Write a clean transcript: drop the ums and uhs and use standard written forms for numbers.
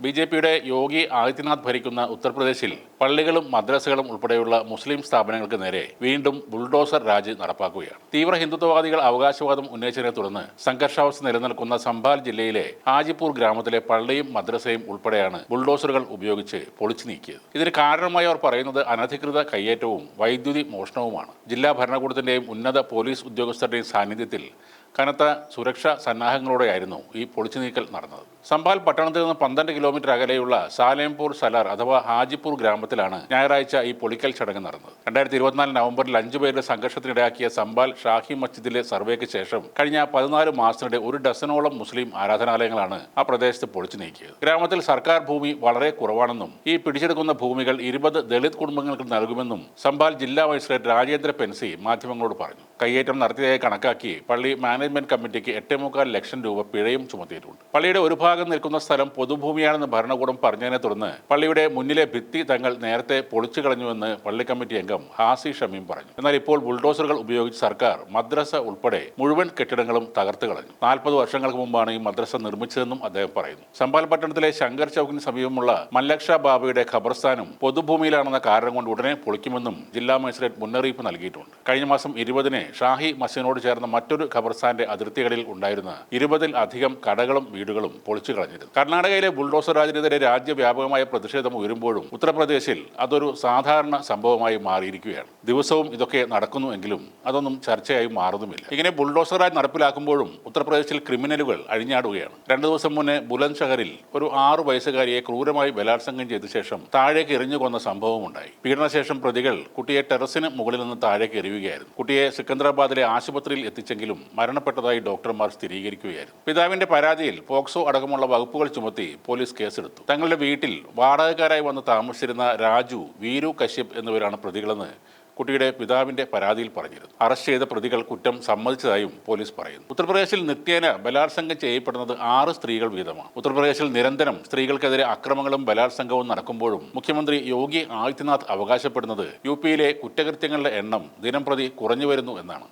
ബി.ജെ.പിയുടെ യോഗി ആദിത്യനാഥ് ഭരിക്കുന്ന ഉത്തർപ്രദേശിൽ പള്ളികളും മദ്രസകളും ഉൾപ്പെടെയുള്ള മുസ്ലിം സ്ഥാപനങ്ങൾക്ക് നേരെ വീണ്ടും ബുൾഡോസർ രാജ് നടപ്പാക്കുകയാണ്. തീവ്ര ഹിന്ദുത്വവാദികൾ അവകാശവാദം ഉന്നയിച്ചതിനെ തുടർന്ന് സംഘർഷാവസ്ഥ നിലനിൽക്കുന്ന സംഭാൽ ജില്ലയിലെ ഹാജിപൂർ ഗ്രാമത്തിലെ പള്ളിയും മദ്രസയും ഉൾപ്പെടെയാണ് ബുൾഡോസറുകൾ ഉപയോഗിച്ച് പൊളിച്ചു നീക്കിയത്. ഇതിന് കാരണമായി അവർ പറയുന്നത് അനധികൃത കയ്യേറ്റവും വൈദ്യുതി മോഷണവുമാണ്. ജില്ലാ ഭരണകൂടത്തിന്റെയും ഉന്നത പോലീസ് ഉദ്യോഗസ്ഥരുടെയും സാന്നിധ്യത്തിൽ കനത്ത സുരക്ഷാ സന്നാഹങ്ങളോടെയായിരുന്നു ഈ പൊളിച്ചു നീക്കൽ നടന്നത്. സംഭാൽ പട്ടണത്തിൽ നിന്ന് 12 കിലോമീറ്റർ അകലെയുള്ള സാലേംപൂർ സലാർ അഥവാ ഹാജിപൂർ ഗ്രാമത്തിലാണ് ഞായറാഴ്ച ഈ പൊളിക്കൽ ചടങ്ങ് നടന്നത്. 2024 നവംബറിൽ 5 പേരുടെ സംഘർഷത്തിനിടയാക്കിയ സംഭാൽ ഷാഹി മസ്ജിദിലെ സർവേക്ക് ശേഷം കഴിഞ്ഞ 14 മാസത്തിനിടെ 1 ഡസനോളം മുസ്ലിം ആരാധനാലയങ്ങളാണ് ആ പ്രദേശത്ത് പൊളിച്ചു നീക്കിയത്. ഗ്രാമത്തിൽ സർക്കാർ ഭൂമി വളരെ കുറവാണെന്നും ഈ പിടിച്ചെടുക്കുന്ന ഭൂമികൾ 20 ദളിത് കുടുംബങ്ങൾക്ക് നൽകുമെന്നും സംഭാൽ ജില്ലാ മജിസ്ട്രേറ്റ് രാജേന്ദ്ര പെൻസി മാധ്യമങ്ങളോട് പറഞ്ഞു. കയ്യേറ്റം നടത്തിയതായി കണക്കാക്കി പള്ളി മാനേജ്മെന്റ് കമ്മിറ്റിക്ക് 8.25 ലക്ഷം രൂപ പിഴയും ചുമത്തിയിട്ടുണ്ട്. പള്ളിയുടെ ഒരു ഭാഗം നിൽക്കുന്ന സ്ഥലം പൊതുഭൂമിയാണെന്ന് ഭരണകൂടം പറഞ്ഞതിനെ തുടർന്ന് പള്ളിയുടെ മുന്നിലെ ഭിത്തി തങ്ങൾ നേരത്തെ പൊളിച്ചു കളഞ്ഞുവെന്ന് പള്ളി കമ്മിറ്റി അംഗം ഹാസി ഷമീം പറഞ്ഞു. എന്നാൽ ഇപ്പോൾ ബുൾഡോസറുകൾ ഉപയോഗിച്ച് സർക്കാർ മദ്രസ ഉൾപ്പെടെ മുഴുവൻ കെട്ടിടങ്ങളും തകർത്ത് കളഞ്ഞു. 40 വർഷങ്ങൾക്ക് മുമ്പാണ് ഈ മദ്രസ നിർമ്മിച്ചതെന്നും അദ്ദേഹം പറയുന്നു. സംഭാൽ പട്ടണത്തിലെ ശങ്കർ ചൌക്കിന് സമീപമുള്ള മല്ലക്ഷ ബാബയുടെ ഖബർസ്ഥാനും പൊതുഭൂമിയിലാണെന്ന കാരണം കൊണ്ട് ഉടനെ പൊളിക്കുമെന്നും ജില്ലാ മജിസ്ട്രേറ്റ് മുന്നറിയിപ്പ് നൽകിയിട്ടുണ്ട്. കഴിഞ്ഞ മാസം 20-ന് ഷാഹി മസ്ജിദിനോട് ചേർന്ന മറ്റൊരു ഖബർസ്ഥാന്റെ അതിർത്തികളിൽ ഉണ്ടായിരുന്ന 20-ൽ അധികം കടകളും വീടുകളും പൊളിച്ചു കളഞ്ഞിരുന്നു. കർണാടകയിലെ ബുൾഡോസർ രാജിനെതിരെ രാജ്യവ്യാപകമായ പ്രതിഷേധം ഉയരുമ്പോഴും ഉത്തർപ്രദേശിൽ അതൊരു സാധാരണ സംഭവമായി മാറിയിരിക്കുകയാണ്. ദിവസവും ഇതൊക്കെ നടക്കുന്നുവെങ്കിലും അതൊന്നും ചർച്ചയായി മാറുന്നുമില്ല. ഇങ്ങനെ ബുൾഡോസർ രാജ് നടപ്പിലാക്കുമ്പോഴും ഉത്തർപ്രദേശിൽ ക്രിമിനലുകൾ അഴിഞ്ഞാടുകയാണ്. 2 ദിവസം മുന്നേ ബുലന്ദ് ഷഹറിൽ ഒരു 6 വയസ്സുകാരിയെ ക്രൂരമായി ബലാത്സംഗം ചെയ്ത ശേഷം താഴേക്ക് എറിഞ്ഞു കൊന്ന സംഭവമുണ്ടായി. പീഡനശേഷം പ്രതികൾ കുട്ടിയെ ടെറസിന് മുകളിൽ നിന്ന് താഴേക്ക് എറിയുകയായിരുന്നു. കുട്ടിയെ സിക്കന്ദരാബാദിലെ ആശുപത്രിയിൽ എത്തിച്ചെങ്കിലും മരണപ്പെട്ടതായി ഡോക്ടർമാർ സ്ഥിരീകരിക്കുകയായിരുന്നു. പിതാവിന്റെ പരാതിയിൽ പോക്സോ അടക്കമുള്ള വകുപ്പുകൾ ചുമത്തി പോലീസ് കേസെടുത്തു. തങ്ങളുടെ വീട്ടിൽ വാടകക്കാരായി വന്ന് താമസിച്ചിരുന്ന രാജു, വീരു കശ്യപ് എന്നിവരാണ് പ്രതികളെന്ന് കുട്ടിയുടെ പിതാവിന്റെ പരാതിയിൽ പറഞ്ഞിരുന്നു. അറസ്റ്റ് ചെയ്ത പ്രതികൾ കുറ്റം സമ്മതിച്ചതായും പോലീസ് പറയുന്നു. ഉത്തർപ്രദേശിൽ നിത്യേന ബലാത്സംഗം ചെയ്യപ്പെടുന്നത് 6 സ്ത്രീകൾ വീതമാണ്. ഉത്തർപ്രദേശിൽ നിരന്തരം സ്ത്രീകൾക്കെതിരെ അക്രമങ്ങളും ബലാത്സംഗവും നടക്കുമ്പോഴും മുഖ്യമന്ത്രി യോഗി ആദിത്യനാഥ് അവകാശപ്പെടുന്നത് യു പിയിലെ കുറ്റകൃത്യങ്ങളുടെ എണ്ണം ദിനംപ്രതി കുറഞ്ഞു വരുന്നു എന്നാണ്.